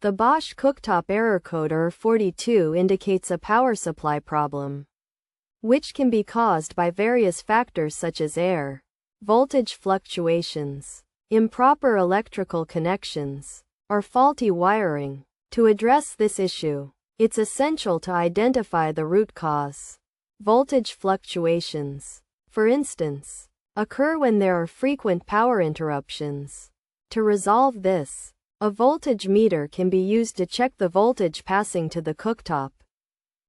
The Bosch Cooktop error code ER42 indicates a power supply problem, which can be caused by various factors such as air, voltage fluctuations, improper electrical connections, or faulty wiring. To address this issue, it's essential to identify the root cause. Voltage fluctuations, for instance, occur when there are frequent power interruptions. To resolve this, a voltage meter can be used to check the voltage passing to the cooktop,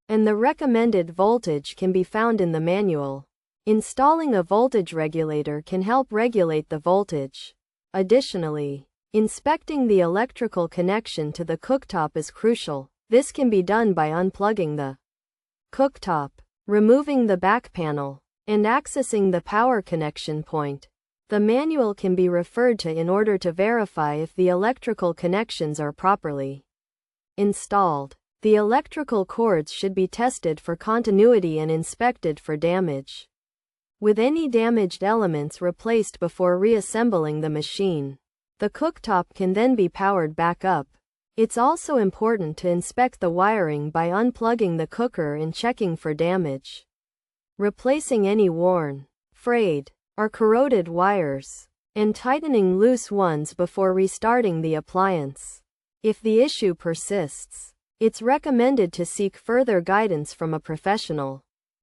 and the recommended voltage can be found in the manual. Installing a voltage regulator can help regulate the voltage. Additionally, inspecting the electrical connection to the cooktop is crucial. This can be done by unplugging the cooktop, removing the back panel, and accessing the power connection point. The manual can be referred to in order to verify if the electrical connections are properly installed. The electrical cords should be tested for continuity and inspected for damage, with any damaged elements replaced before reassembling the machine. The cooktop can then be powered back up. It's also important to inspect the wiring by unplugging the cooker and checking for damage, replacing any worn, frayed, or corroded wires, and tightening loose ones before restarting the appliance. If the issue persists, it's recommended to seek further guidance from a professional.